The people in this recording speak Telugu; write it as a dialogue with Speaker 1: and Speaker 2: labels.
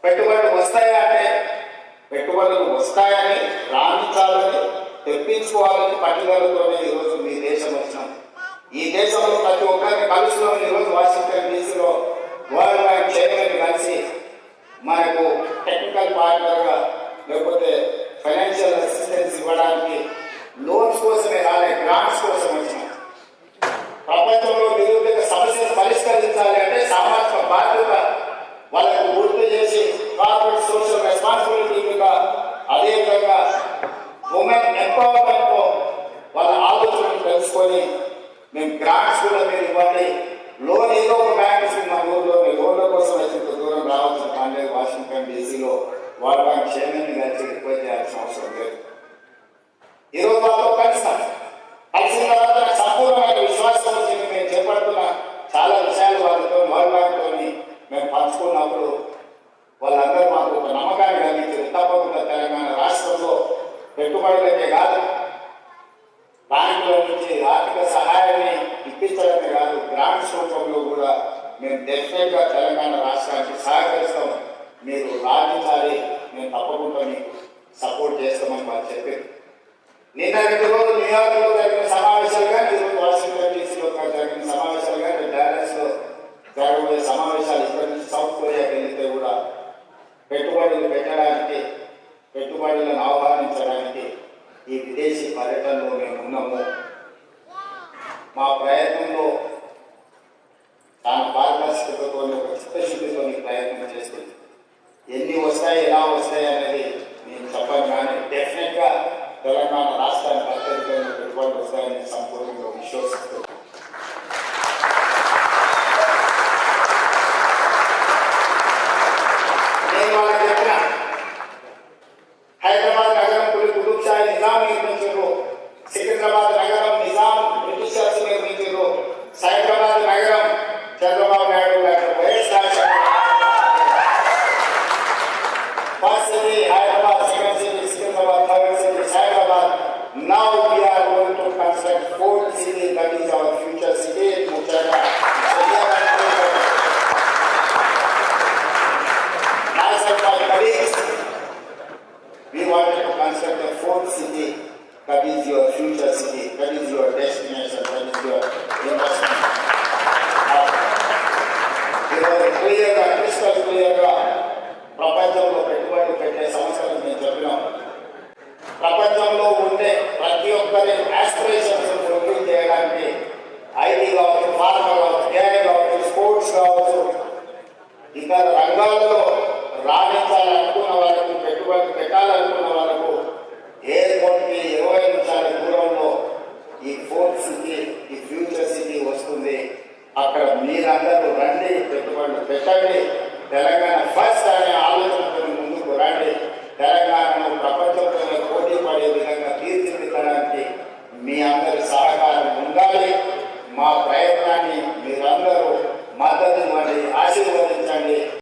Speaker 1: పెట్టుబడులు వస్తాయా అంటే పెట్టుబడులు వస్తాయని రాణించాలని తెప్పించుకోవాలని పట్టుదలతోనే ఈరోజు మీ దేశం వచ్చినాం. ఈ దేశంలో ప్రతి ఒక్కరిని కలుస్తున్నాం. ఈరోజు వాషింగ్టన్ డీసీలో వరల్డ్ బ్యాంక్ చైర్మన్ కలిసి మనకు టెక్నికల్ పార్ట్నర్గా లేకపోతే ఫైనాన్షియల్ అసిస్టెన్స్ ఇవ్వడానికి లోన్స్ కోసమే రాలే, గ్రాంట్స్ కోసం వచ్చినాం. ప్రపంచంలో నిరుద్యోగ సమస్యను పరిష్కరించాలి అంటే సామాజిక బాధ్యత వాళ్ళకు గుర్తు చేసి కార్పొరేట్ సోషల్ రెస్పాన్సిబిలిటీ మీద అదేవిధంగా ఉమెన్ ఎంపవర్మెంట్తో వాళ్ళ ఆలోచనలు తెలుసుకొని మేము గ్రాంట్స్ కూడా మీరు ఇవ్వండి. లోన్ ఏదో ఒక బ్యాంక్ ఇస్తుంది మన ఊళ్ళోనే. లోన్ల కోసం వచ్చి దూరం రావాల్సిన పని లేదు. వాషింగ్టన్ డీసీలో వరల్డ్ బ్యాంక్ చైర్మన్ కలిసి రిక్వెస్ట్ చేయాల్సిన అవసరం లేదు. ఈరోజు వాళ్ళతో కలిసిన తర్వాత నాకు సంపూర్ణమైన విశ్వాసం వచ్చింది. మేము చేపడుతున్న చాలా విషయాలు వాళ్ళతో వరల్డ్ బ్యాంక్తో మేము పంచుకున్నప్పుడు వాళ్ళందరూ మాకు ఒక నమ్మకాన్ని కలిగించారు. తప్పకుండా తెలంగాణ రాష్ట్రంలో పెట్టుబడులకే కాదు, బ్యాంకుల నుంచి ఆర్థిక సహాయాన్ని ఇప్పించడమే కాదు, గ్రాంట్స్ రూపంలో కూడా మేము డెఫినెట్గా తెలంగాణ రాష్ట్రానికి సహకరిస్తాం. మీరు రాణించాలి, మేము తప్పకుండా మీకు సపోర్ట్ చేస్తామని వాళ్ళు చెప్పారు. నిన్న 2 రోజులు న్యూయార్క్లో జరిగిన సమావేశాలు కానీ, ఈరోజు వాషింగ్టన్ డీసీలో జరిగిన సమావేశాలు కానీ, డాలస్లో జరగబోయే సమావేశాలు, ఇక్కడ నుంచి సౌత్ కొరియాకి వెళ్తే కూడా పెట్టుబడులు పెట్టడానికి, పెట్టుబడులను ఆహ్వానించడానికి ఈ విదేశీ పర్యటనలో మేము ఉన్నాము. మా ప్రయత్నంలో చాలా పారదర్శకతతో ఒక చిత్తశుద్ధితో ప్రయత్నం చేస్తుంది. ఎన్ని వస్తాయి, ఎలా వస్తాయి అనేది నేను చెప్పను, కానీ డెఫినెట్గా తెలంగాణ రాష్ట్రానికి అత్యధికంగా పెట్టుబడులు వస్తాయని సంపూర్ణంగా విశ్వసిస్తుంది. నేను వాళ్ళకి చెప్పిన హైదరాబాద్ నగరం కుతుబ్ షా నిజాం నిర్మించారు, సికింద్రాబాద్ నగరం నిజాం బ్రిటిషర్స్ నిర్మించారు, సైదరాబాద్ నగరం Chandrababu Naidu doctor YS Rajasekhara first city Hyderabad, second city Secunderabad, third city Cyberabad. Now we are going to construct fourth city, that is our future city in Muchara. Myself and colleagues, we wanted to construct a fourth city, that is your future city, that is your destination, that is your investment. క్లియర్గా, క్రిస్టల్ క్లియర్గా ప్రపంచంలో పెట్టుబడులు పెట్టే సంస్థలు మేము చెప్పినాం. ప్రపంచంలో ఉండే ప్రతి ఒక్కరి ఆస్పిరేషన్స్ ఫుల్ఫిల్ చేయడానికి ఐటీ కావచ్చు, ఫార్మా కావచ్చు, ఏఐ కావచ్చు, స్పోర్ట్స్ కావచ్చు, ఇతర రంగాల్లో రాణించాలనుకున్న వాళ్ళకు, పెట్టుబడులు పెట్టాలనుకున్న వాళ్ళకు ఎయిర్పోర్ట్కి 20 నిమిషాల దూరంలో ఈ ఫోర్త్ సిటీ, ఈ ఫ్యూచర్ సిటీ వస్తుంది. అక్కడ మీరందరూ